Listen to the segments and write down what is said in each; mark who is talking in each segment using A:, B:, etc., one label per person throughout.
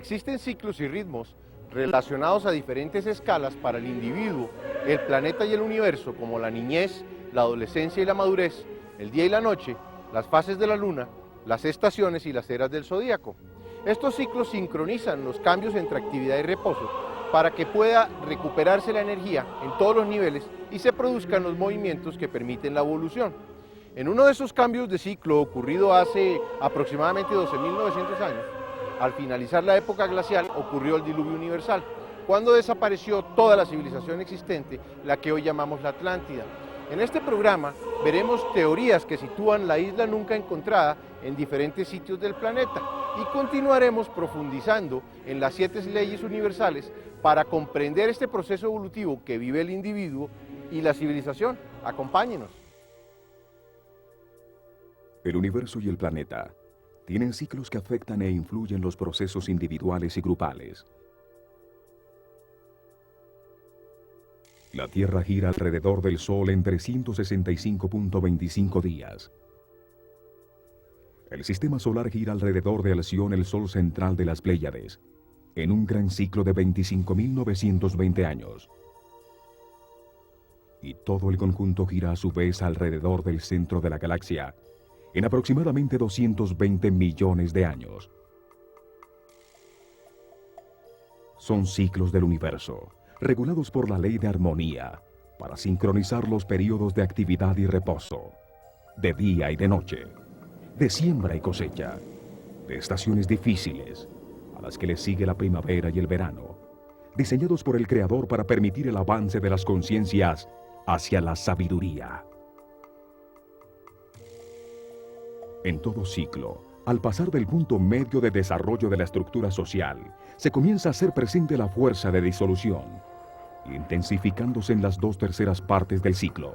A: Existen ciclos y ritmos relacionados a diferentes escalas para el individuo, el planeta y el universo, como la niñez, la adolescencia y la madurez, el día y la noche, las fases de la luna, las estaciones y las eras del zodíaco. Estos ciclos sincronizan los cambios entre actividad y reposo para que pueda recuperarse la energía en todos los niveles y se produzcan los movimientos que permiten la evolución. En uno de esos cambios de ciclo ocurrido hace aproximadamente 12.900 años, al finalizar la época glacial ocurrió el diluvio universal, cuando desapareció toda la civilización existente, la que hoy llamamos la Atlántida. En este programa veremos teorías que sitúan la isla nunca encontrada en diferentes sitios del planeta y continuaremos profundizando en las 7 leyes universales para comprender este proceso evolutivo que vive el individuo y la civilización. Acompáñenos.
B: El universo y el planeta tienen ciclos que afectan e influyen los procesos individuales y grupales. La Tierra gira alrededor del Sol en 365.25 días. El Sistema Solar gira alrededor de Alción, el Sol central de las Pléyades, en un gran ciclo de 25.920 años. Y todo el conjunto gira a su vez alrededor del centro de la galaxia, en aproximadamente 220 millones de años. Son ciclos del universo, regulados por la ley de armonía, para sincronizar los periodos de actividad y reposo, de día y de noche, de siembra y cosecha, de estaciones difíciles, a las que le sigue la primavera y el verano, diseñados por el Creador para permitir el avance de las conciencias hacia la sabiduría. En todo ciclo, al pasar del punto medio de desarrollo de la estructura social, se comienza a hacer presente la fuerza de disolución, intensificándose en las 2/3 partes del ciclo.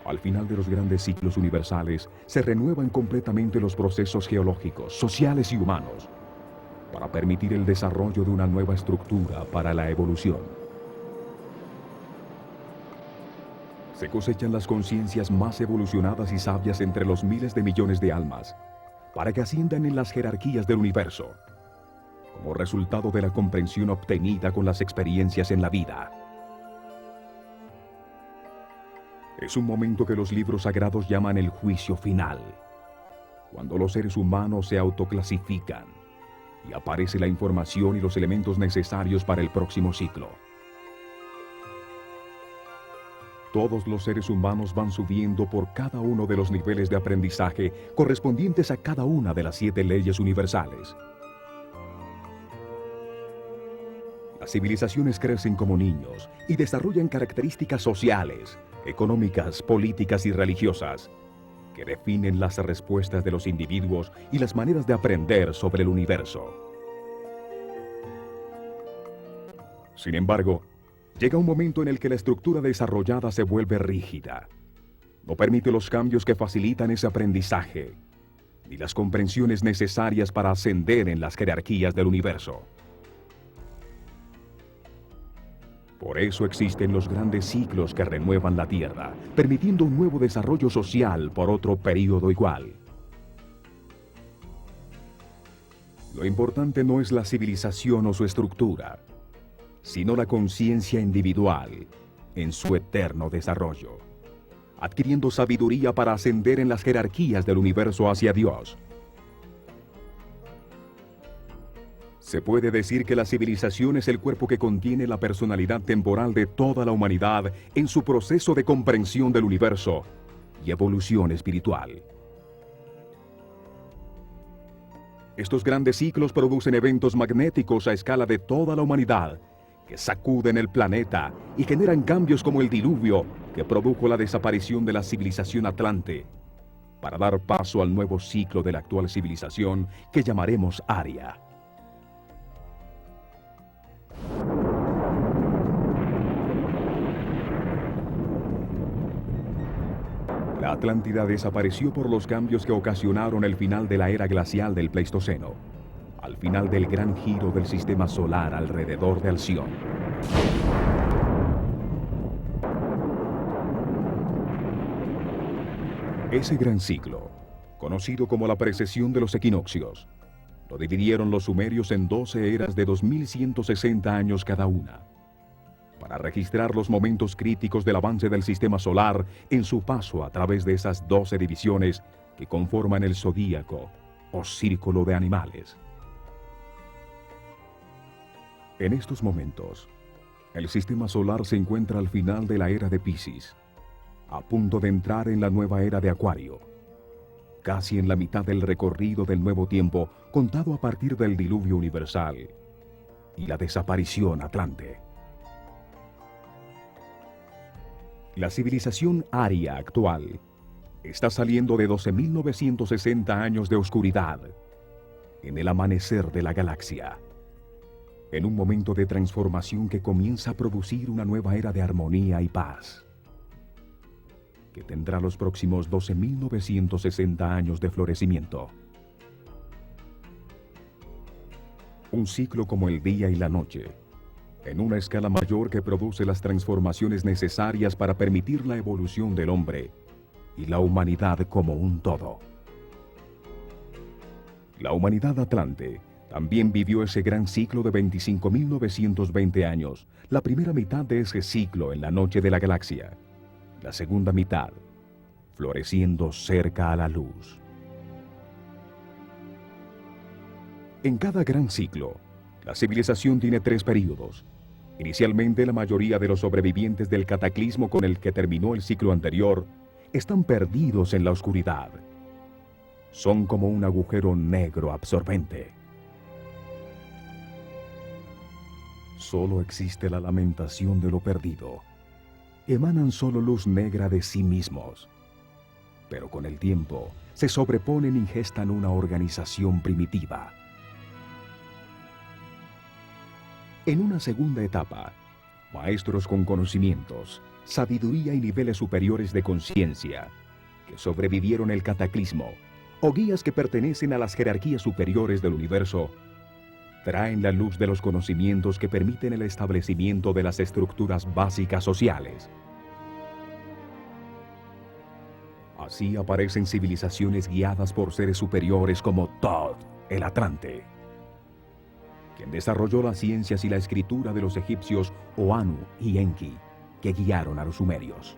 B: Al final de los grandes ciclos universales, se renuevan completamente los procesos geológicos, sociales y humanos, para permitir el desarrollo de una nueva estructura para la evolución. Se cosechan las conciencias más evolucionadas y sabias entre los miles de millones de almas, para que asciendan en las jerarquías del universo, como resultado de la comprensión obtenida con las experiencias en la vida. Es un momento que los libros sagrados llaman el juicio final, cuando los seres humanos se autoclasifican y aparece la información y los elementos necesarios para el próximo ciclo. Todos los seres humanos van subiendo por cada uno de los niveles de aprendizaje correspondientes a cada una de las 7 leyes universales. Las civilizaciones crecen como niños y desarrollan características sociales, económicas, políticas y religiosas que definen las respuestas de los individuos y las maneras de aprender sobre el universo. Sin embargo, llega un momento en el que la estructura desarrollada se vuelve rígida. No permite los cambios que facilitan ese aprendizaje, ni las comprensiones necesarias para ascender en las jerarquías del universo. Por eso existen los grandes ciclos que renuevan la Tierra, permitiendo un nuevo desarrollo social por otro período igual. Lo importante no es la civilización o su estructura, sino la conciencia individual en su eterno desarrollo, adquiriendo sabiduría para ascender en las jerarquías del universo hacia Dios. Se puede decir que la civilización es el cuerpo que contiene la personalidad temporal de toda la humanidad en su proceso de comprensión del universo y evolución espiritual. Estos grandes ciclos producen eventos magnéticos a escala de toda la humanidad, que sacuden el planeta y generan cambios como el diluvio que produjo la desaparición de la civilización atlante, para dar paso al nuevo ciclo de la actual civilización que llamaremos Aria. La Atlántida desapareció por los cambios que ocasionaron el final de la era glacial del Pleistoceno, al final del gran giro del sistema solar alrededor de Alción. Ese gran ciclo conocido como la precesión de los equinoccios. Lo dividieron los sumerios en 12 eras de 2160 años cada una, para registrar los momentos críticos del avance del sistema solar en su paso a través de esas 12 divisiones que conforman el zodíaco o círculo de animales. En estos momentos, el sistema solar se encuentra al final de la era de Piscis, a punto de entrar en la nueva era de Acuario, casi en la mitad del recorrido del nuevo tiempo contado a partir del diluvio universal y la desaparición atlante. La civilización aria actual está saliendo de 12.960 años de oscuridad en el amanecer de la galaxia, en un momento de transformación que comienza a producir una nueva era de armonía y paz, que tendrá los próximos 12.960 años de florecimiento. Un ciclo como el día y la noche, en una escala mayor que produce las transformaciones necesarias para permitir la evolución del hombre y la humanidad como un todo. La humanidad atlante también vivió ese gran ciclo de 25.920 años, la primera mitad de ese ciclo en la noche de la galaxia, la segunda mitad floreciendo cerca a la luz. En cada gran ciclo, la civilización tiene 3 períodos. Inicialmente, la mayoría de los sobrevivientes del cataclismo con el que terminó el ciclo anterior están perdidos en la oscuridad. Son como un agujero negro absorbente. Solo existe la lamentación de lo perdido. Emanan solo luz negra de sí mismos. Pero con el tiempo, se sobreponen y gestan una organización primitiva. En una segunda etapa, maestros con conocimientos, sabiduría y niveles superiores de conciencia, que sobrevivieron el cataclismo, o guías que pertenecen a las jerarquías superiores del universo, traen la luz de los conocimientos que permiten el establecimiento de las estructuras básicas sociales. Así aparecen civilizaciones guiadas por seres superiores como Thoth, el Atlante, quien desarrolló las ciencias y la escritura de los egipcios, o Anu y Enki, que guiaron a los sumerios.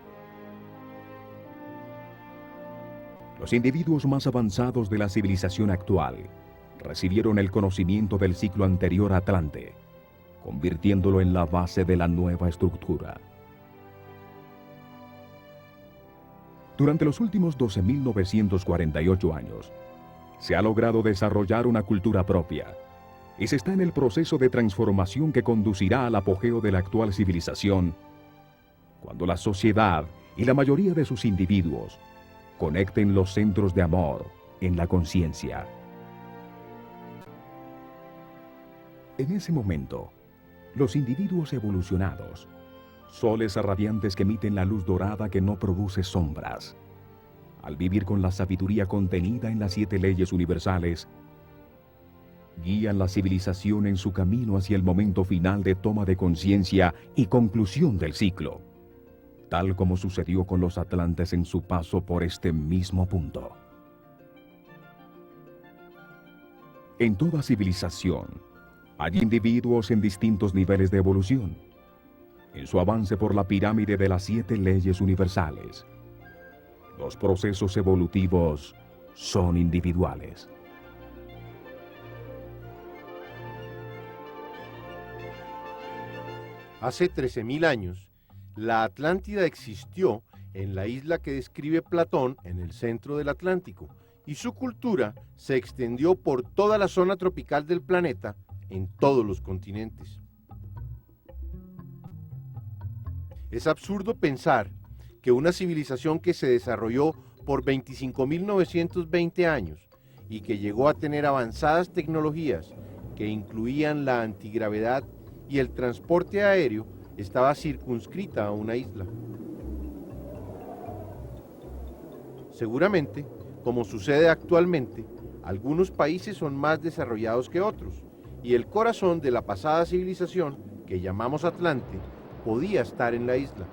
B: Los individuos más avanzados de la civilización actual recibieron el conocimiento del ciclo anterior atlante, convirtiéndolo en la base de la nueva estructura. Durante los últimos 12.948 años, se ha logrado desarrollar una cultura propia, y se está en el proceso de transformación que conducirá al apogeo de la actual civilización, cuando la sociedad y la mayoría de sus individuos conecten los centros de amor en la conciencia. En ese momento, los individuos evolucionados, soles radiantes que emiten la luz dorada que no produce sombras, al vivir con la sabiduría contenida en las 7 leyes universales, guían la civilización en su camino hacia el momento final de toma de conciencia y conclusión del ciclo, tal como sucedió con los atlantes en su paso por este mismo punto. En toda civilización, hay individuos en distintos niveles de evolución, en su avance por la pirámide de las 7 leyes universales. Los procesos evolutivos son individuales.
A: Hace 13.000 años, la Atlántida existió en la isla que describe Platón en el centro del Atlántico, y su cultura se extendió por toda la zona tropical del planeta, en todos los continentes. Es absurdo pensar que una civilización que se desarrolló por 25.920 años y que llegó a tener avanzadas tecnologías que incluían la antigravedad y el transporte aéreo, estaba circunscrita a una isla. Seguramente, como sucede actualmente, algunos países son más desarrollados que otros, y el corazón de la pasada civilización, que llamamos Atlante, podía estar en la isla.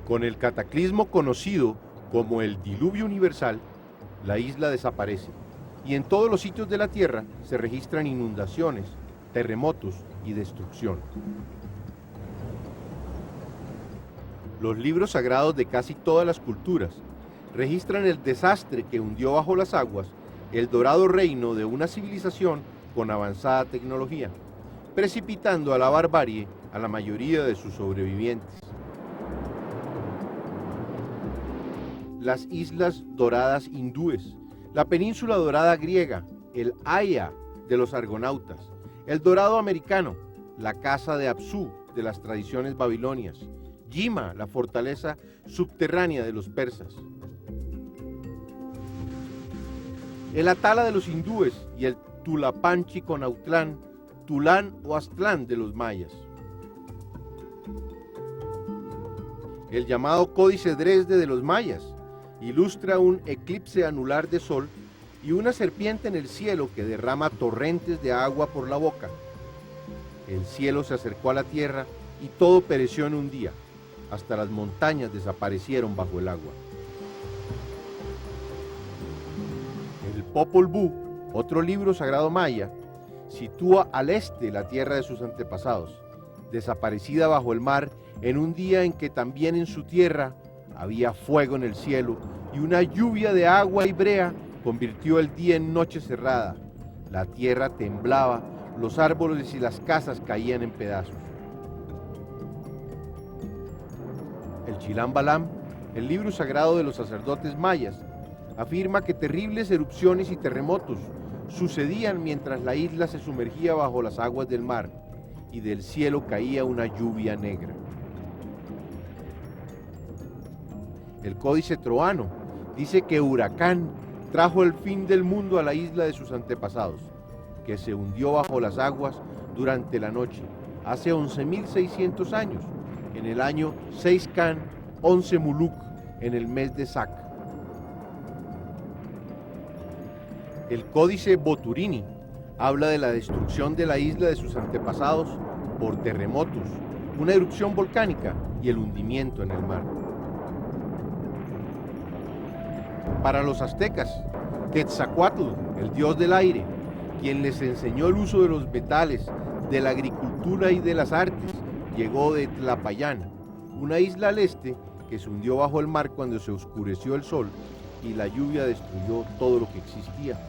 A: Con el cataclismo conocido Como el diluvio universal, la isla desaparece y en todos los sitios de la Tierra se registran inundaciones, terremotos y destrucción. Los libros sagrados de casi todas las culturas registran el desastre que hundió bajo las aguas el dorado reino de una civilización con avanzada tecnología, precipitando a la barbarie a la mayoría de sus sobrevivientes. Las Islas Doradas hindúes, la Península Dorada griega, el Aya de los argonautas, el Dorado americano, la Casa de Apsu de las tradiciones babilonias, Yima, la fortaleza subterránea de los persas, el Atala de los hindúes y el Tulapanchiconautlán, Tulán o Aztlán de los mayas. El llamado Códice Dresde de los mayas ilustra un eclipse anular de sol y una serpiente en el cielo que derrama torrentes de agua por la boca. El cielo se acercó a la tierra y todo pereció en un día, hasta las montañas desaparecieron bajo el agua. El Popol Vuh, otro libro sagrado maya, sitúa al este la tierra de sus antepasados, desaparecida bajo el mar en un día en que también en su tierra había fuego en el cielo y una lluvia de agua y brea convirtió el día en noche cerrada. La tierra temblaba, los árboles y las casas caían en pedazos. El Chilam Balam, el libro sagrado de los sacerdotes mayas, afirma que terribles erupciones y terremotos sucedían mientras la isla se sumergía bajo las aguas del mar y del cielo caía una lluvia negra. El Códice Troano dice que Huracán trajo el fin del mundo a la isla de sus antepasados, que se hundió bajo las aguas durante la noche, hace 11.600 años, en el año 6 Can, 11 Muluk, en el mes de Sac. El Códice Boturini habla de la destrucción de la isla de sus antepasados por terremotos, una erupción volcánica y el hundimiento en el mar. Para los aztecas, Quetzalcóatl, el dios del aire, quien les enseñó el uso de los metales, de la agricultura y de las artes, llegó de Tlapayán, una isla al este que se hundió bajo el mar cuando se oscureció el sol y la lluvia destruyó todo lo que existía.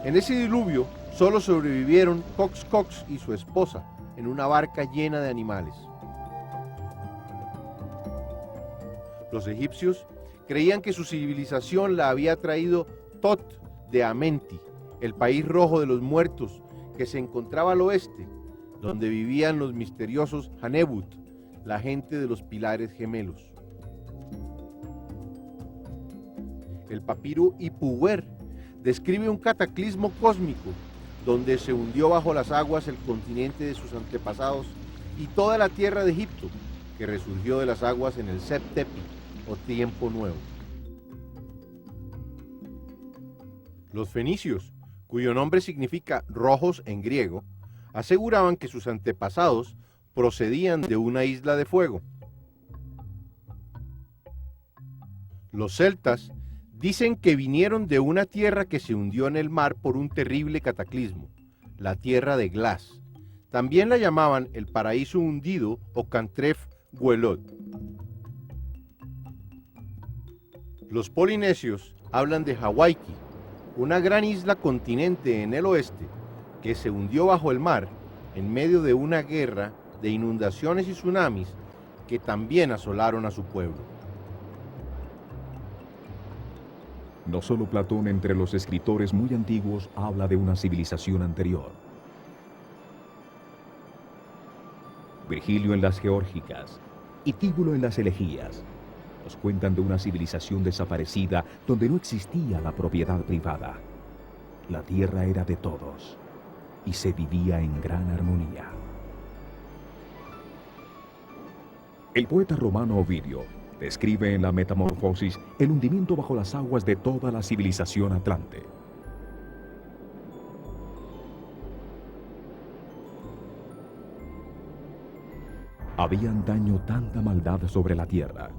A: En ese diluvio solo sobrevivieron Coxcox y su esposa en una barca llena de animales. Los egipcios creían que su civilización la había traído Tot de Amenti, el país rojo de los muertos que se encontraba al oeste, donde vivían los misteriosos Hanebut, la gente de los pilares gemelos. El papiro Ipuwer describe un cataclismo cósmico donde se hundió bajo las aguas el continente de sus antepasados y toda la tierra de Egipto, que resurgió de las aguas en el Sep Tepi, o tiempo nuevo. Los fenicios, cuyo nombre significa rojos en griego, aseguraban que sus antepasados procedían de una isla de fuego. Los celtas dicen que vinieron de una tierra que se hundió en el mar por un terrible cataclismo, la tierra de Glass. También la llamaban el paraíso hundido o Cantref Guelod. Los polinesios hablan de Hawaiki, una gran isla continente en el oeste que se hundió bajo el mar en medio de una guerra de inundaciones y tsunamis que también asolaron a su pueblo.
B: No solo Platón entre los escritores muy antiguos habla de una civilización anterior. Virgilio en las Geórgicas y Tíbulo en las Elegías nos cuentan de una civilización desaparecida donde no existía la propiedad privada. La tierra era de todos y se vivía en gran armonía. El poeta romano Ovidio describe en la Metamorfosis el hundimiento bajo las aguas de toda la civilización atlante. Había antaño tanta maldad sobre la tierra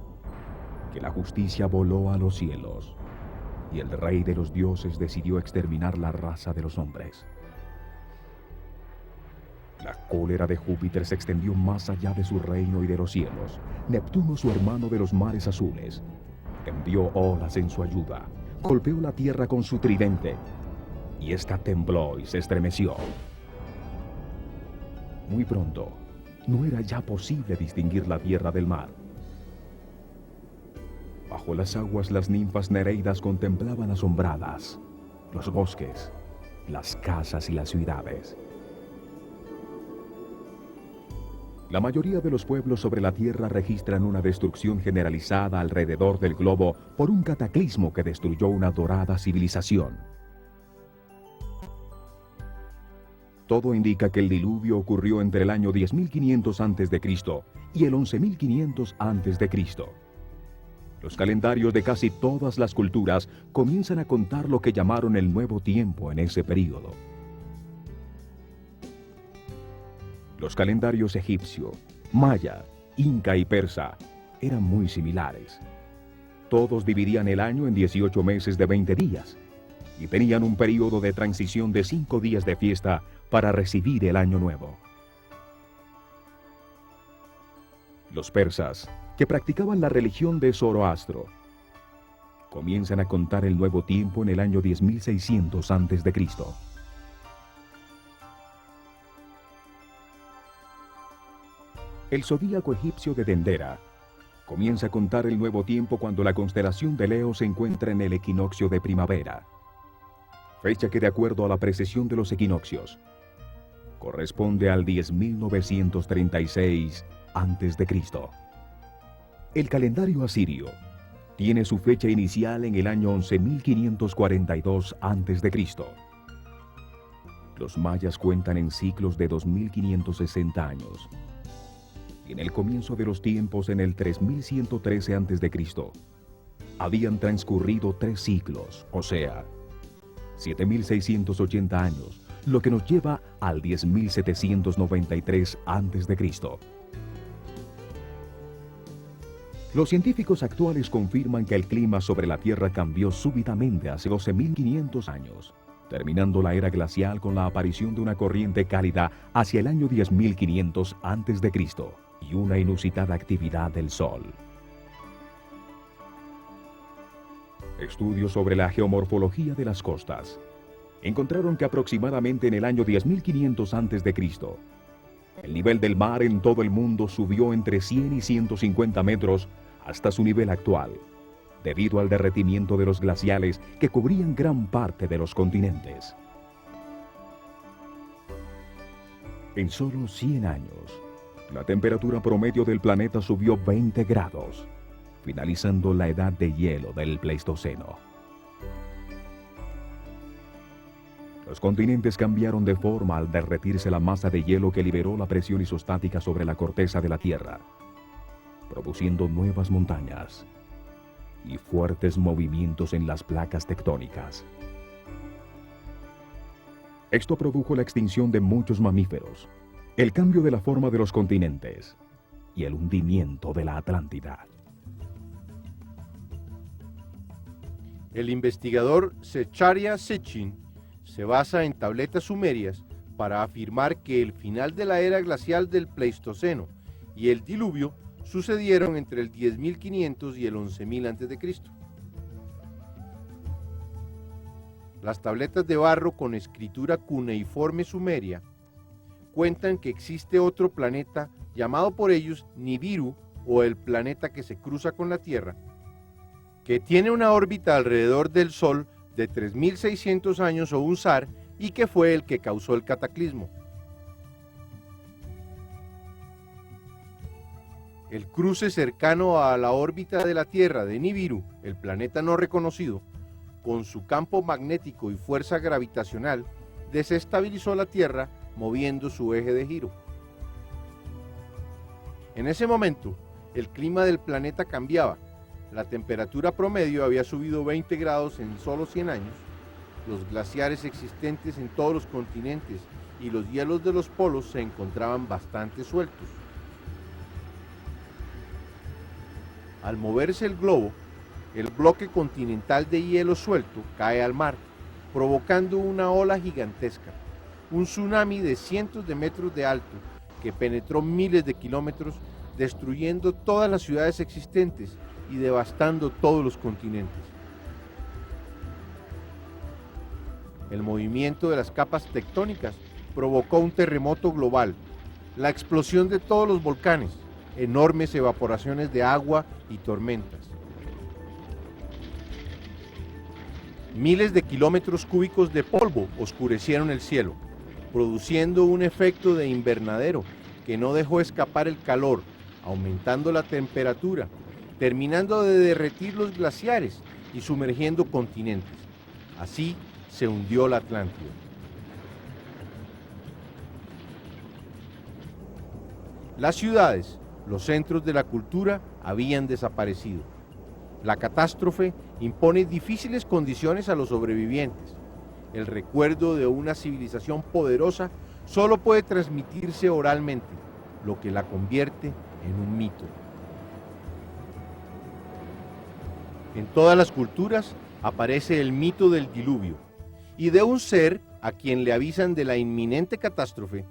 B: que la justicia voló a los cielos y el rey de los dioses decidió exterminar la raza de los hombres. La cólera de Júpiter se extendió más allá de su reino y de los cielos. Neptuno, su hermano de los mares azules, envió olas en su ayuda, golpeó la tierra con su tridente, y ésta tembló y se estremeció. Muy pronto, no era ya posible distinguir la tierra del mar. Bajo las aguas, las ninfas nereidas contemplaban asombradas los bosques, las casas y las ciudades. La mayoría de los pueblos sobre la Tierra registran una destrucción generalizada alrededor del globo por un cataclismo que destruyó una dorada civilización. Todo indica que el diluvio ocurrió entre el año 10.500 a.C. y el 11.500 a.C. Los calendarios de casi todas las culturas comienzan a contar lo que llamaron el Nuevo Tiempo en ese período. Los calendarios egipcio, maya, inca y persa eran muy similares. Todos dividían el año en 18 meses de 20 días y tenían un período de transición de 5 días de fiesta para recibir el año nuevo. Los persas, que practicaban la religión de Zoroastro, comienzan a contar el nuevo tiempo en el año 10.600 a.C. El zodíaco egipcio de Dendera comienza a contar el nuevo tiempo cuando la constelación de Leo se encuentra en el equinoccio de primavera, fecha que, de acuerdo a la precesión de los equinoccios, corresponde al 10.936 a.C. El calendario asirio tiene su fecha inicial en el año 11.542 a.C. Los mayas cuentan en ciclos de 2.560 años. En el comienzo de los tiempos, en el 3113 a.C., habían transcurrido 3 siglos, o sea, 7.680 años, lo que nos lleva al 10.793 a.C. Los científicos actuales confirman que el clima sobre la Tierra cambió súbitamente hace 12.500 años, terminando la era glacial con la aparición de una corriente cálida hacia el año 10.500 a.C. y una inusitada actividad del Sol. Estudios sobre la geomorfología de las costas encontraron que aproximadamente en el año 10.500 a.C., el nivel del mar en todo el mundo subió entre 100 y 150 metros hasta su nivel actual, debido al derretimiento de los glaciales que cubrían gran parte de los continentes. En solo 100 años, la temperatura promedio del planeta subió 20 grados, finalizando la edad de hielo del Pleistoceno. Los continentes cambiaron de forma al derretirse la masa de hielo que liberó la presión isostática sobre la corteza de la Tierra, produciendo nuevas montañas y fuertes movimientos en las placas tectónicas. Esto produjo la extinción de muchos mamíferos, el cambio de la forma de los continentes y el hundimiento de la Atlántida.
A: El investigador Zecharia Sitchin se basa en tabletas sumerias para afirmar que el final de la era glacial del Pleistoceno y el diluvio sucedieron entre el 10.500 y el 11.000 a.C. Las tabletas de barro con escritura cuneiforme sumeria cuentan que existe otro planeta llamado por ellos Nibiru, o el planeta que se cruza con la Tierra, que tiene una órbita alrededor del Sol de 3.600 años o un zar, y que fue el que causó el cataclismo. El cruce cercano a la órbita de la Tierra de Nibiru, el planeta no reconocido, con su campo magnético y fuerza gravitacional, desestabilizó la Tierra moviendo su eje de giro. En ese momento, el clima del planeta cambiaba. La temperatura promedio había subido 20 grados en solo 100 años. Los glaciares existentes en todos los continentes y los hielos de los polos se encontraban bastante sueltos. Al moverse el globo, el bloque continental de hielo suelto cae al mar, provocando una ola gigantesca, un tsunami de cientos de metros de alto que penetró miles de kilómetros, destruyendo todas las ciudades existentes y devastando todos los continentes. El movimiento de las capas tectónicas provocó un terremoto global, la explosión de todos los volcanes, enormes evaporaciones de agua y tormentas. Miles de kilómetros cúbicos de polvo oscurecieron el cielo, produciendo un efecto de invernadero que no dejó escapar el calor, aumentando la temperatura, terminando de derretir los glaciares y sumergiendo continentes. Así se hundió la Atlántida. Las ciudades, los centros de la cultura, habían desaparecido. La catástrofe impone difíciles condiciones a los sobrevivientes. El recuerdo de una civilización poderosa solo puede transmitirse oralmente, lo que la convierte en un mito. En todas las culturas aparece el mito del diluvio y de un ser a quien le avisan de la inminente catástrofe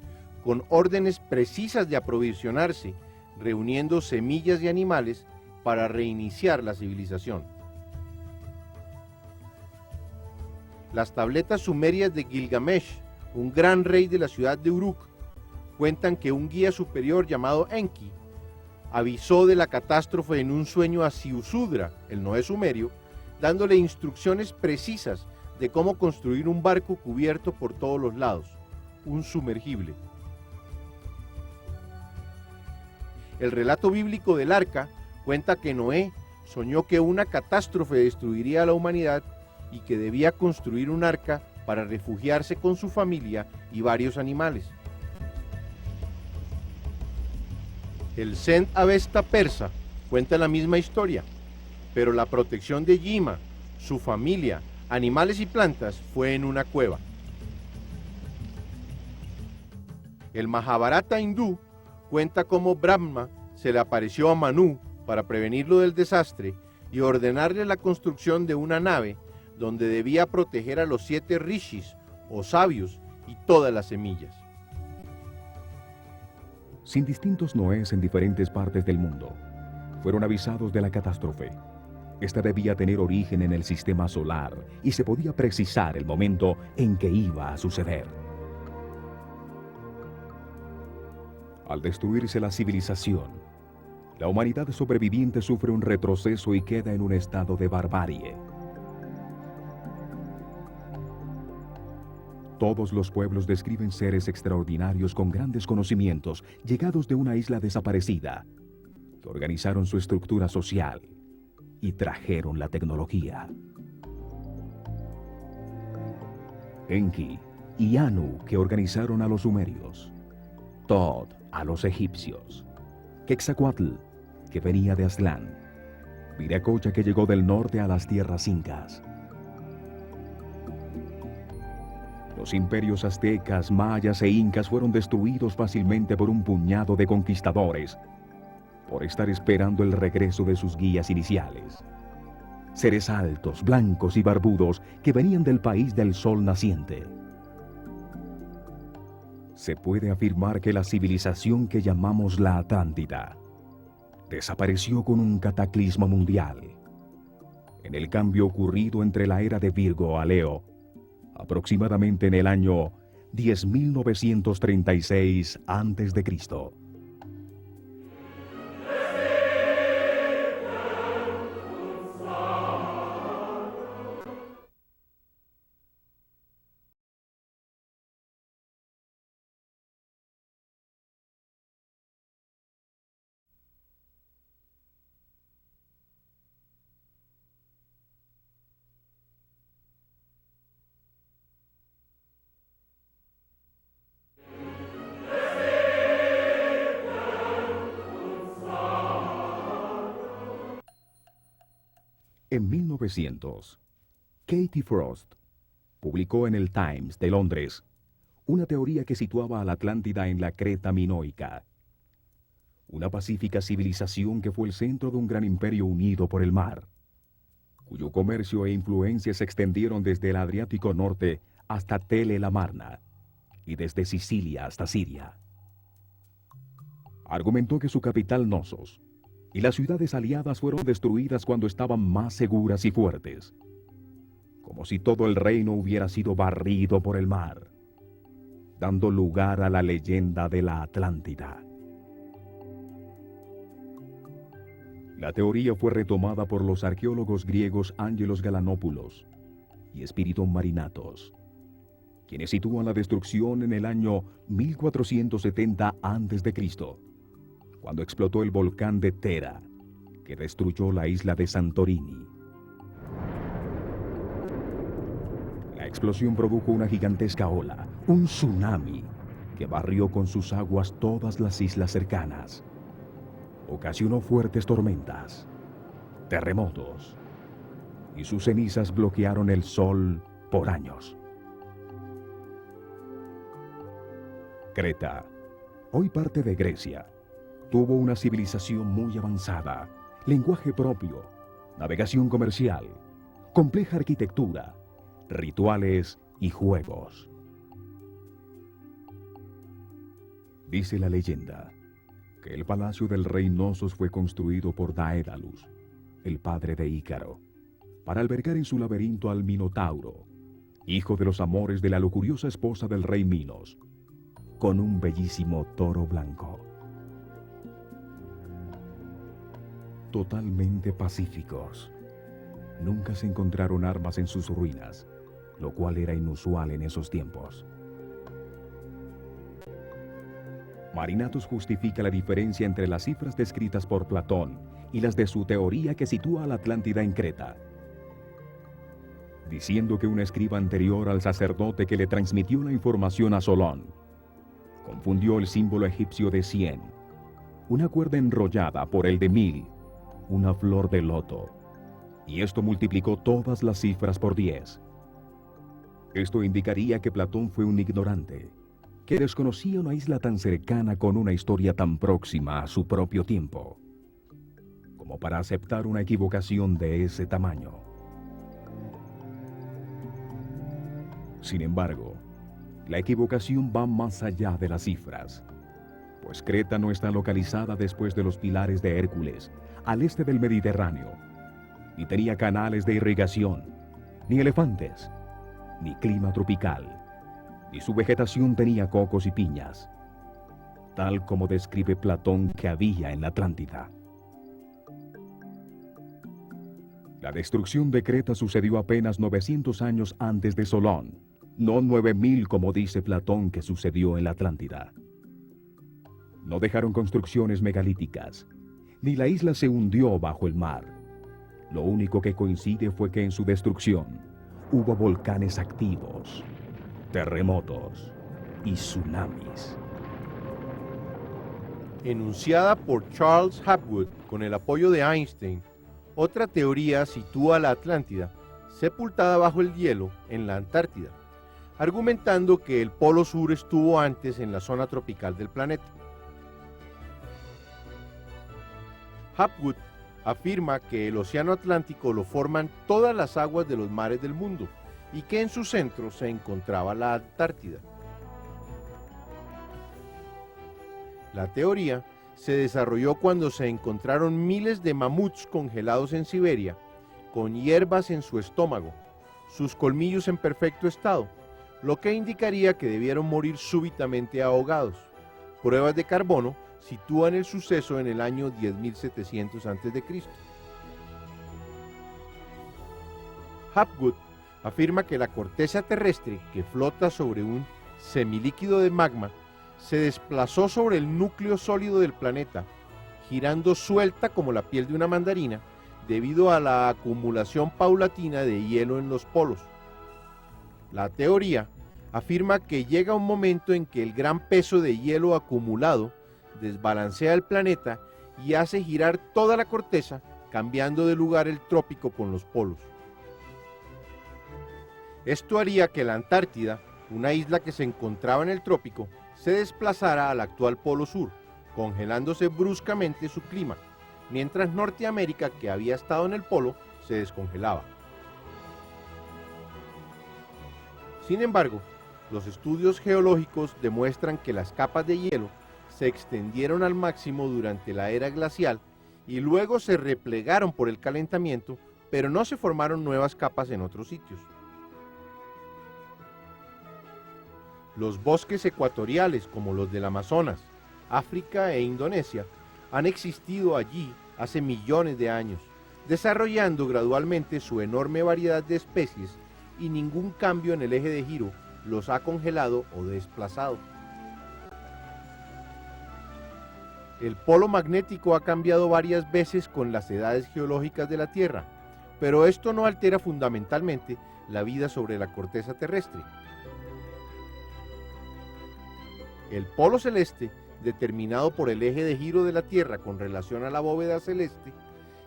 A: con órdenes precisas de aprovisionarse, reuniendo semillas y animales para reiniciar la civilización. Las tabletas sumerias de Gilgamesh, un gran rey de la ciudad de Uruk, cuentan que un guía superior llamado Enki avisó de la catástrofe en un sueño a Ziusudra, el Noé sumerio, dándole instrucciones precisas de cómo construir un barco cubierto por todos los lados, un sumergible. El relato bíblico del Arca cuenta que Noé soñó que una catástrofe destruiría a la humanidad y que debía construir un arca para refugiarse con su familia y varios animales. El Zend Avesta persa cuenta la misma historia, pero la protección de Yima, su familia, animales y plantas fue en una cueva. El Mahabharata hindú cuenta cómo Brahma se le apareció a Manú para prevenirlo del desastre y ordenarle la construcción de una nave donde debía proteger a los 7 rishis o sabios y todas las semillas.
B: Sin distintos Noés en diferentes partes del mundo, fueron avisados de la catástrofe. Esta debía tener origen en el sistema solar y se podía precisar el momento en que iba a suceder. Al destruirse la civilización, la humanidad sobreviviente sufre un retroceso y queda en un estado de barbarie. Todos los pueblos describen seres extraordinarios con grandes conocimientos, llegados de una isla desaparecida, que organizaron su estructura social y trajeron la tecnología. Enki y Anu, que organizaron a los sumerios. Tod, a los egipcios. Quetzalcóatl, que venía de Aztlán. Viracocha, que llegó del norte a las tierras incas. Los imperios aztecas, mayas e incas fueron destruidos fácilmente por un puñado de conquistadores, por estar esperando el regreso de sus guías iniciales. Seres altos, blancos y barbudos que venían del país del sol naciente. Se puede afirmar que la civilización que llamamos la Atlántida desapareció con un cataclismo mundial. En el cambio ocurrido entre la era de Virgo a Leo, aproximadamente en el año 10.936 a.C. En 1900, Katie Frost publicó en el Times de Londres una teoría que situaba a la Atlántida en la Creta minoica, Una pacífica civilización que fue el centro de un gran imperio unido por el mar, cuyo comercio e influencia se extendieron desde el Adriático Norte hasta Tele la Marna y desde Sicilia hasta Siria. Argumentó que su capital Nosos y las ciudades aliadas fueron destruidas cuando estaban más seguras y fuertes, como si todo el reino hubiera sido barrido por el mar, dando lugar a la leyenda de la Atlántida. La teoría fue retomada por los arqueólogos griegos Ángelos Galanópulos y Espíriton Marinatos, quienes sitúan la destrucción en el año 1470 a.C., cuando explotó el volcán de Tera, que destruyó la isla de Santorini. La explosión produjo una gigantesca ola, un tsunami, que barrió con sus aguas todas las islas cercanas. Ocasionó fuertes tormentas, terremotos, y sus cenizas bloquearon el sol por años. Creta, hoy parte de Grecia, tuvo una civilización muy avanzada, lenguaje propio, navegación comercial, compleja arquitectura, rituales y juegos. Dice la leyenda que el palacio del rey Nosos fue construido por Daedalus, el padre de Ícaro, para albergar en su laberinto al Minotauro, hijo de los amores de la lujuriosa esposa del rey Minos, con un bellísimo toro blanco. Totalmente pacíficos. Nunca se encontraron armas en sus ruinas, lo cual era inusual en esos tiempos. Marinatos justifica la diferencia entre las cifras descritas por Platón y las de su teoría que sitúa a la Atlántida en Creta, diciendo que un escriba anterior al sacerdote que le transmitió la información a Solón confundió el símbolo egipcio de 100, una cuerda enrollada, por el de 1000, una flor de loto, y esto multiplicó todas las cifras por 10. Esto indicaría que Platón fue un ignorante, que desconocía una isla tan cercana con una historia tan próxima a su propio tiempo, como para aceptar una equivocación de ese tamaño. Sin embargo, la equivocación va más allá de las cifras, pues Creta no está localizada después de los pilares de Hércules, al este del Mediterráneo, ni tenía canales de irrigación, ni elefantes, ni clima tropical, y su vegetación tenía cocos y piñas, tal como describe Platón que había en la Atlántida. La destrucción de Creta sucedió apenas 900 años antes de Solón, no 9000 como dice Platón que sucedió en la Atlántida. No dejaron construcciones megalíticas, ni la isla se hundió bajo el mar. Lo único que coincide fue que en su destrucción hubo volcanes activos, terremotos y tsunamis.
A: Enunciada por Charles Hapgood con el apoyo de Einstein, otra teoría sitúa a la Atlántida sepultada bajo el hielo en la Antártida, argumentando que el Polo Sur estuvo antes en la zona tropical del planeta. Hapgood afirma que el océano Atlántico lo forman todas las aguas de los mares del mundo y que en su centro se encontraba la Antártida. La teoría se desarrolló cuando se encontraron miles de mamuts congelados en Siberia, con hierbas en su estómago, sus colmillos en perfecto estado, lo que indicaría que debieron morir súbitamente ahogados. Pruebas de carbono sitúan el suceso en el año 10.700 a.C. Hapgood afirma que la corteza terrestre que flota sobre un semilíquido de magma se desplazó sobre el núcleo sólido del planeta, girando suelta como la piel de una mandarina debido a la acumulación paulatina de hielo en los polos. La teoría afirma que llega un momento en que el gran peso de hielo acumulado desbalancea el planeta y hace girar toda la corteza, cambiando de lugar el trópico con los polos. Esto haría que la Antártida, una isla que se encontraba en el trópico, se desplazara al actual Polo Sur, congelándose bruscamente su clima, mientras Norteamérica, que había estado en el polo, se descongelaba. Sin embargo, los estudios geológicos demuestran que las capas de hielo se extendieron al máximo durante la era glacial y luego se replegaron por el calentamiento, pero no se formaron nuevas capas en otros sitios. Los bosques ecuatoriales, como los del Amazonas, África e Indonesia, han existido allí hace millones de años, desarrollando gradualmente su enorme variedad de especies, y ningún cambio en el eje de giro los ha congelado o desplazado. El polo magnético ha cambiado varias veces con las edades geológicas de la Tierra, pero esto no altera fundamentalmente la vida sobre la corteza terrestre. El polo celeste, determinado por el eje de giro de la Tierra con relación a la bóveda celeste,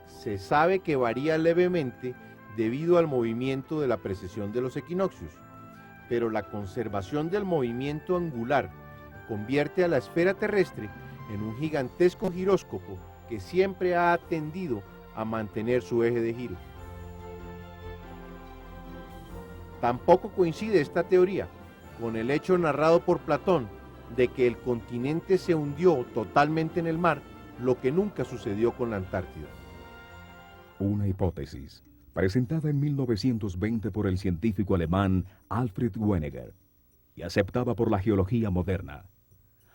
A: se sabe que varía levemente debido al movimiento de la precesión de los equinoccios, pero la conservación del movimiento angular convierte a la esfera terrestre en un gigantesco giróscopo que siempre ha tendido a mantener su eje de giro. Tampoco coincide esta teoría con el hecho narrado por Platón de que el continente se hundió totalmente en el mar, lo que nunca sucedió con la Antártida.
B: Una hipótesis presentada en 1920 por el científico alemán Alfred Wegener y aceptada por la geología moderna,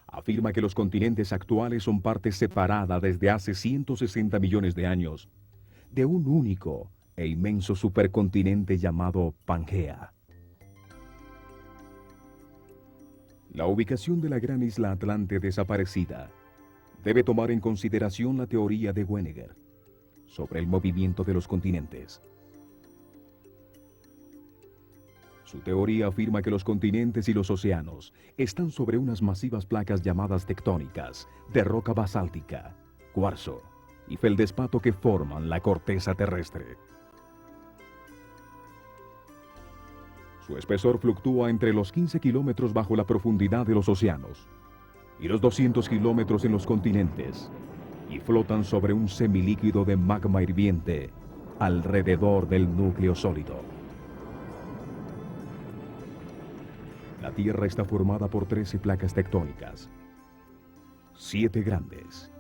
B: afirma que los continentes actuales son parte separada desde hace 160 millones de años de un único e inmenso supercontinente llamado Pangea. La ubicación de la gran isla Atlante desaparecida debe tomar en consideración la teoría de Wegener sobre el movimiento de los continentes. Su teoría afirma que los continentes y los océanos están sobre unas masivas placas llamadas tectónicas de roca basáltica, cuarzo y feldespato que forman la corteza terrestre. Su espesor fluctúa entre los 15 kilómetros bajo la profundidad de los océanos y los 200 kilómetros en los continentes, y flotan sobre un semilíquido de magma hirviente alrededor del núcleo sólido. La Tierra está formada por 13 placas tectónicas, 7 grandes,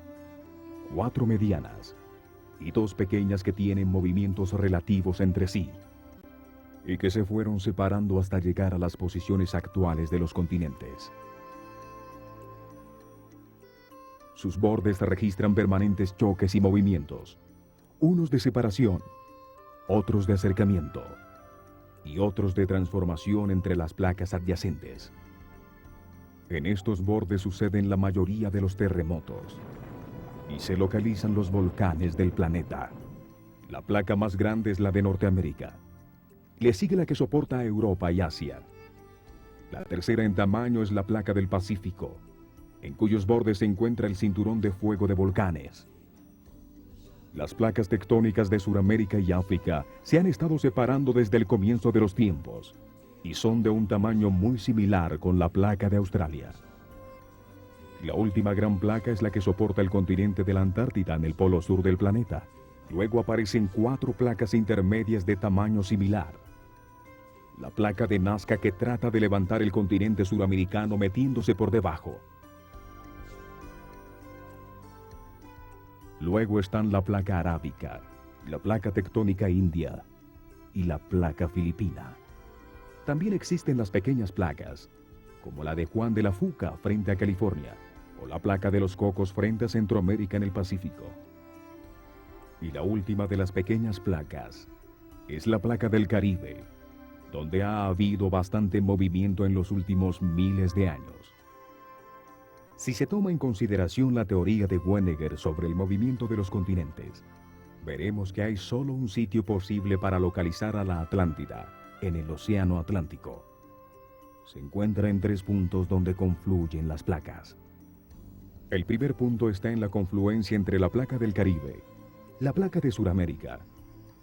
B: 4 medianas y 2 pequeñas que tienen movimientos relativos entre sí, y que se fueron separando hasta llegar a las posiciones actuales de los continentes. Sus bordes registran permanentes choques y movimientos, unos de separación, otros de acercamiento y otros de transformación entre las placas adyacentes. En estos bordes suceden la mayoría de los terremotos y se localizan los volcanes del planeta. La placa más grande es la de Norteamérica. Le sigue la que soporta a Europa y Asia. La tercera en tamaño es la placa del Pacífico, en cuyos bordes se encuentra el cinturón de fuego de volcanes. Las placas tectónicas de Sudamérica y África se han estado separando desde el comienzo de los tiempos y son de un tamaño muy similar con la placa de Australia. La última gran placa es la que soporta el continente de la Antártida en el polo sur del planeta. Luego aparecen 4 placas intermedias de tamaño similar. La placa de Nazca, que trata de levantar el continente sudamericano metiéndose por debajo. Luego están la placa arábica, la placa tectónica india y la placa filipina. También existen las pequeñas placas, como la de Juan de la Fuca frente a California, o la placa de los Cocos frente a Centroamérica en el Pacífico. Y la última de las pequeñas placas es la placa del Caribe, donde ha habido bastante movimiento en los últimos miles de años. Si se toma en consideración la teoría de Wegener sobre el movimiento de los continentes, veremos que hay solo un sitio posible para localizar a la Atlántida, en el Océano Atlántico. Se encuentra en 3 puntos donde confluyen las placas. El primer punto está en la confluencia entre la placa del Caribe, la placa de Sudamérica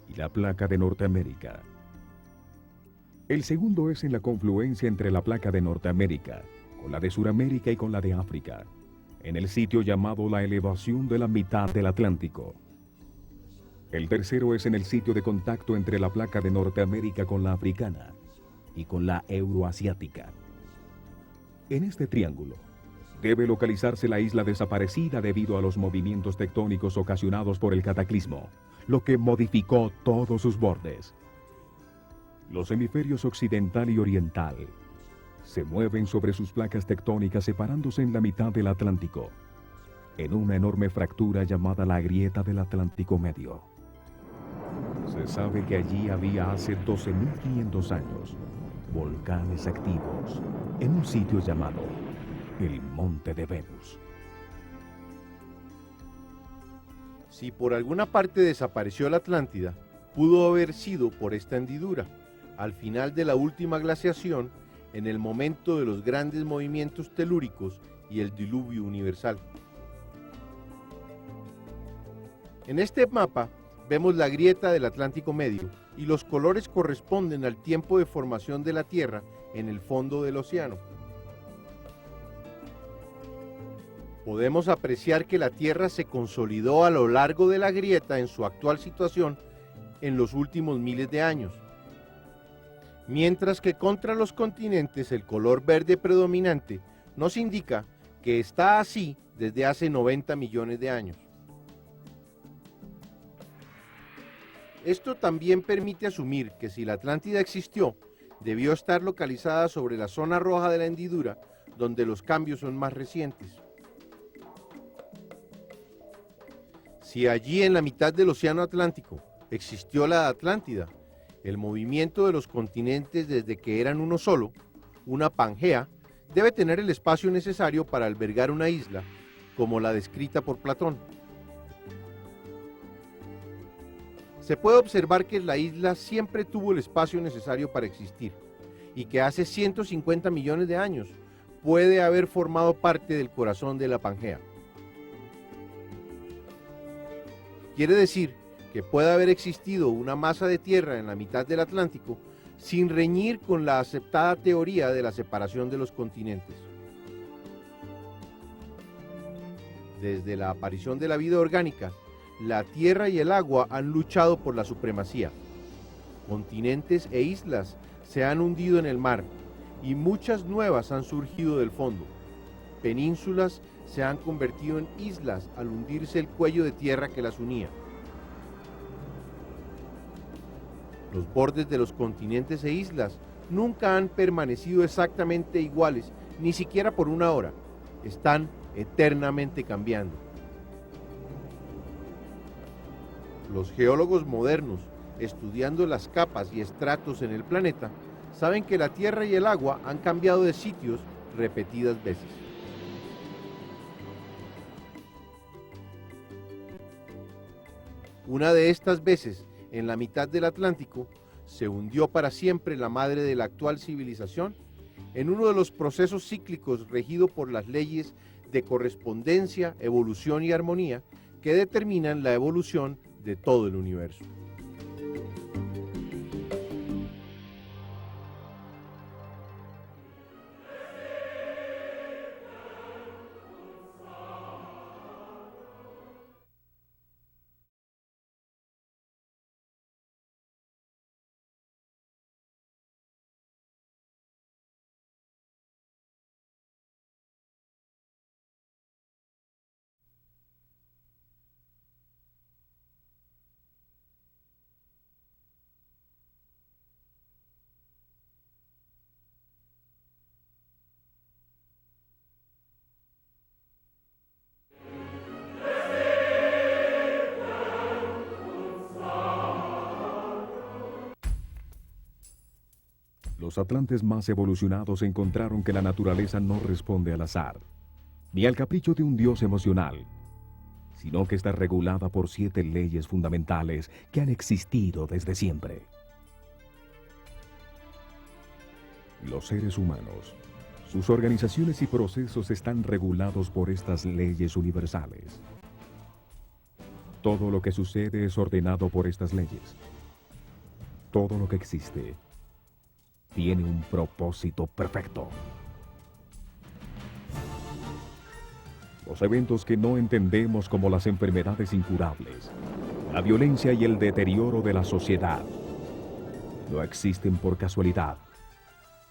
B: y la placa de Norteamérica. El segundo es en la confluencia entre la placa de Norteamérica, con la de Sudamérica y con la de África, en el sitio llamado la elevación de la mitad del Atlántico. El tercero es en el sitio de contacto entre la placa de Norteamérica con la africana y con la euroasiática. En este triángulo debe localizarse la isla desaparecida debido a los movimientos tectónicos ocasionados por el cataclismo, lo que modificó todos sus bordes. Los hemisferios occidental y oriental se mueven sobre sus placas tectónicas separándose en la mitad del Atlántico, en una enorme fractura llamada la grieta del Atlántico Medio. Se sabe que allí había hace 12.500 años volcanes activos en un sitio llamado el Monte de Venus.
A: Si por alguna parte desapareció la Atlántida, pudo haber sido por esta hendidura, al final de la última glaciación, en el momento de los grandes movimientos telúricos y el diluvio universal. En este mapa vemos la grieta del Atlántico Medio y los colores corresponden al tiempo de formación de la Tierra en el fondo del océano. Podemos apreciar que la Tierra se consolidó a lo largo de la grieta en su actual situación en los últimos miles de años, mientras que contra los continentes el color verde predominante nos indica que está así desde hace 90 millones de años. Esto también permite asumir que si la Atlántida existió, debió estar localizada sobre la zona roja de la hendidura, donde los cambios son más recientes. Si allí en la mitad del océano Atlántico existió la Atlántida, el movimiento de los continentes desde que eran uno solo, una Pangea, debe tener el espacio necesario para albergar una isla, como la descrita por Platón. Se puede observar que la isla siempre tuvo el espacio necesario para existir, y que hace 150 millones de años puede haber formado parte del corazón de la Pangea. Quiere decir que puede haber existido una masa de tierra en la mitad del Atlántico sin reñir con la aceptada teoría de la separación de los continentes. Desde la aparición de la vida orgánica, la tierra y el agua han luchado por la supremacía. Continentes e islas se han hundido en el mar y muchas nuevas han surgido del fondo. Penínsulas se han convertido en islas al hundirse el cuello de tierra que las unía. Los bordes de los continentes e islas nunca han permanecido exactamente iguales, ni siquiera por una hora. Están eternamente cambiando. Los geólogos modernos, estudiando las capas y estratos en el planeta, saben que la tierra y el agua han cambiado de sitios repetidas veces. Una de estas veces, en la mitad del Atlántico, se hundió para siempre la madre de la actual civilización en uno de los procesos cíclicos regido por las leyes de correspondencia, evolución y armonía que determinan la evolución de todo el universo.
B: Los atlantes más evolucionados encontraron que la naturaleza no responde al azar, ni al capricho de un dios emocional, sino que está regulada por 7 leyes fundamentales que han existido desde siempre. Los seres humanos, sus organizaciones y procesos están regulados por estas leyes universales. Todo lo que sucede es ordenado por estas leyes. Todo lo que existe tiene un propósito perfecto. Los eventos que no entendemos como las enfermedades incurables, la violencia y el deterioro de la sociedad, no existen por casualidad,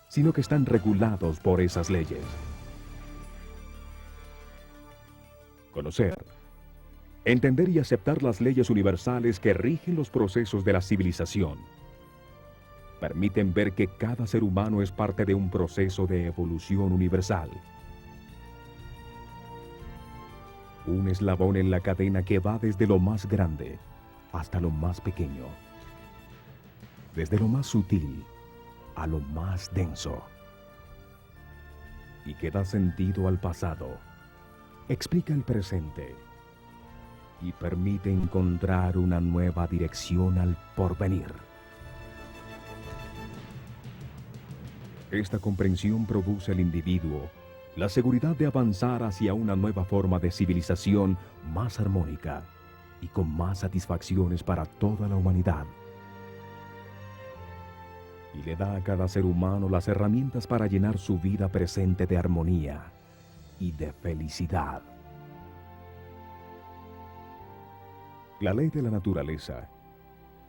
B: sino que están regulados por esas leyes. Conocer, entender y aceptar las leyes universales que rigen los procesos de la civilización permiten ver que cada ser humano es parte de un proceso de evolución universal. Un eslabón en la cadena que va desde lo más grande hasta lo más pequeño. Desde lo más sutil a lo más denso. Y que da sentido al pasado, explica el presente y permite encontrar una nueva dirección al porvenir. Esta comprensión produce al individuo la seguridad de avanzar hacia una nueva forma de civilización más armónica y con más satisfacciones para toda la humanidad. Y le da a cada ser humano las herramientas para llenar su vida presente de armonía y de felicidad. La ley de la naturaleza,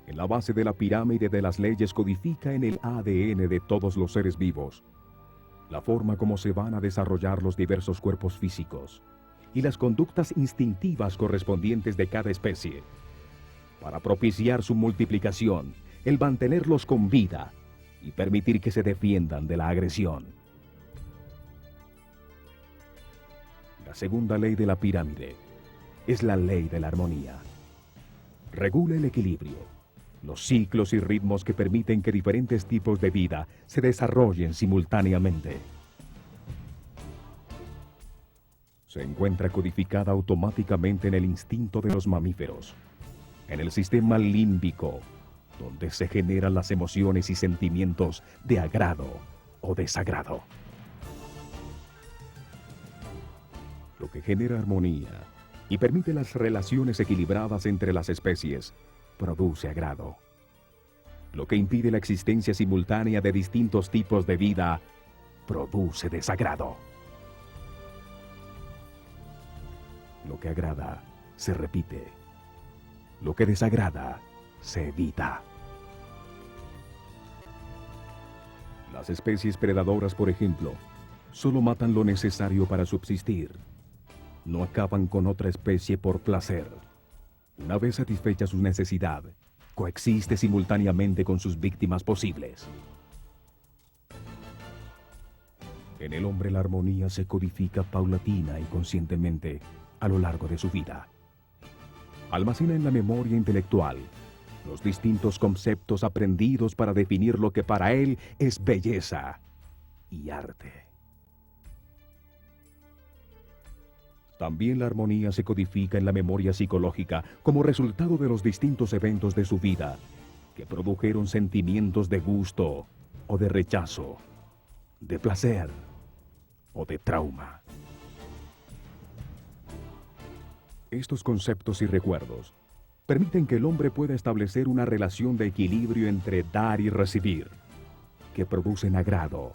B: en la base de la pirámide de las leyes, codifica en el ADN de todos los seres vivos la forma como se van a desarrollar los diversos cuerpos físicos y las conductas instintivas correspondientes de cada especie, para propiciar su multiplicación, el mantenerlos con vida y permitir que se defiendan de la agresión. La segunda ley de la pirámide es la ley de la armonía. Regula el equilibrio, los ciclos y ritmos que permiten que diferentes tipos de vida se desarrollen simultáneamente. Se encuentra codificada automáticamente en el instinto de los mamíferos, en el sistema límbico, donde se generan las emociones y sentimientos de agrado o desagrado. Lo que genera armonía y permite las relaciones equilibradas entre las especies, produce agrado. Lo que impide la existencia simultánea de distintos tipos de vida, produce desagrado. Lo que agrada, se repite. Lo que desagrada, se evita. Las especies predadoras, por ejemplo, solo matan lo necesario para subsistir. No acaban con otra especie por placer. Una vez satisfecha su necesidad, coexiste simultáneamente con sus víctimas posibles. En el hombre la armonía se codifica paulatina y conscientemente a lo largo de su vida. Almacena en la memoria intelectual los distintos conceptos aprendidos para definir lo que para él es belleza y arte. También la armonía se codifica en la memoria psicológica como resultado de los distintos eventos de su vida que produjeron sentimientos de gusto o de rechazo, de placer o de trauma. Estos conceptos y recuerdos permiten que el hombre pueda establecer una relación de equilibrio entre dar y recibir, que producen agrado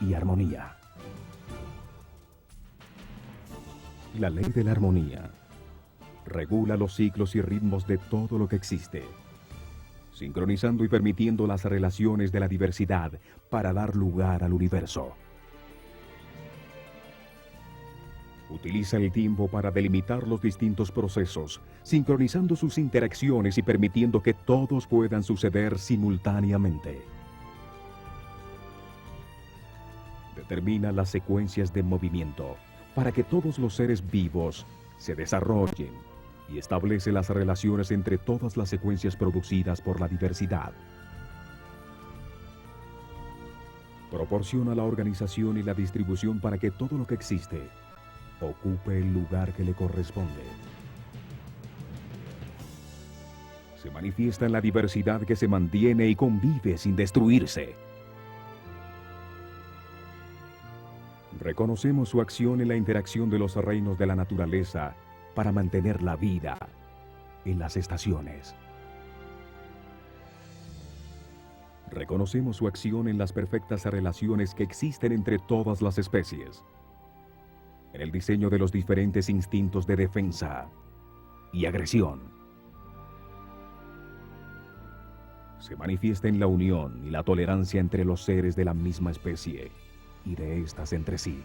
B: y armonía. La ley de la armonía regula los ciclos y ritmos de todo lo que existe, sincronizando y permitiendo las relaciones de la diversidad para dar lugar al universo. Utiliza el tiempo para delimitar los distintos procesos, sincronizando sus interacciones y permitiendo que todos puedan suceder simultáneamente. Determina las secuencias de movimiento para que todos los seres vivos se desarrollen y establece las relaciones entre todas las secuencias producidas por la diversidad. Proporciona la organización y la distribución para que todo lo que existe ocupe el lugar que le corresponde. Se manifiesta en la diversidad que se mantiene y convive sin destruirse. Reconocemos su acción en la interacción de los reinos de la naturaleza para mantener la vida en las estaciones. Reconocemos su acción en las perfectas relaciones que existen entre todas las especies. en el diseño de los diferentes instintos de defensa y agresión. Se manifiesta en la unión y la tolerancia entre los seres de la misma especie y de estas entre sí.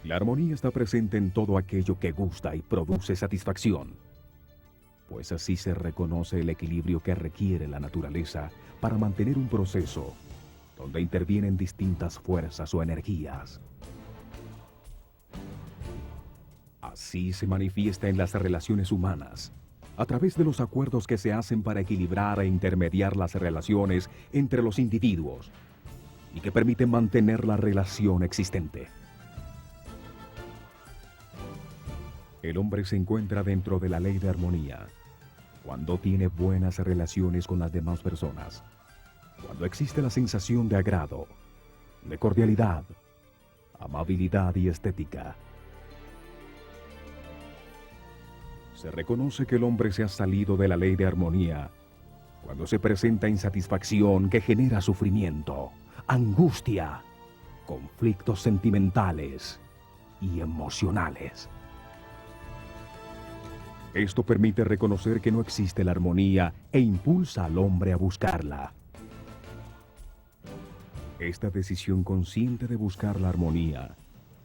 B: La armonía está presente en todo aquello que gusta y produce satisfacción, pues así se reconoce el equilibrio que requiere la naturaleza para mantener un proceso donde intervienen distintas fuerzas o energías. Así se manifiesta en las relaciones humanas, a través de los acuerdos que se hacen para equilibrar e intermediar las relaciones entre los individuos y que permiten mantener la relación existente. El hombre se encuentra dentro de la ley de armonía cuando tiene buenas relaciones con las demás personas, cuando existe la sensación de agrado, de cordialidad, amabilidad y estética. Se reconoce que el hombre se ha salido de la ley de armonía cuando se presenta insatisfacción que genera sufrimiento, angustia, conflictos sentimentales y emocionales. Esto permite reconocer que no existe la armonía e impulsa al hombre a buscarla. Esta decisión consciente de buscar la armonía,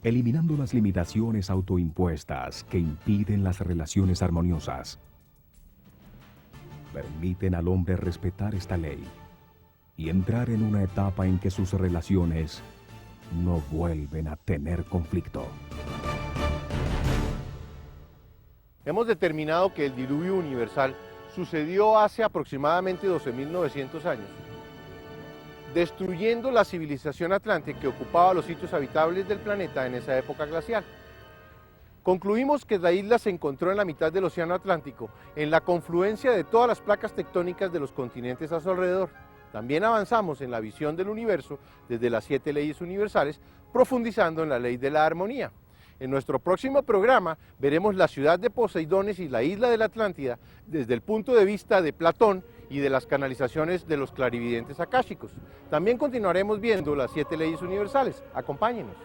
B: eliminando las limitaciones autoimpuestas que impiden las relaciones armoniosas, permiten al hombre respetar esta ley y entrar en una etapa en que sus relaciones no vuelven a tener conflicto.
A: Hemos determinado que el diluvio universal sucedió hace aproximadamente 12.900 años, destruyendo la civilización atlante que ocupaba los sitios habitables del planeta en esa época glacial. Concluimos que la isla se encontró en la mitad del océano Atlántico, en la confluencia de todas las placas tectónicas de los continentes a su alrededor. También avanzamos en la visión del universo desde las 7 leyes universales, profundizando en la ley de la armonía. En nuestro próximo programa veremos la ciudad de Poseidones y la isla de la Atlántida desde el punto de vista de Platón y de las canalizaciones de los clarividentes akáshicos. También continuaremos viendo las 7 leyes universales. Acompáñenos.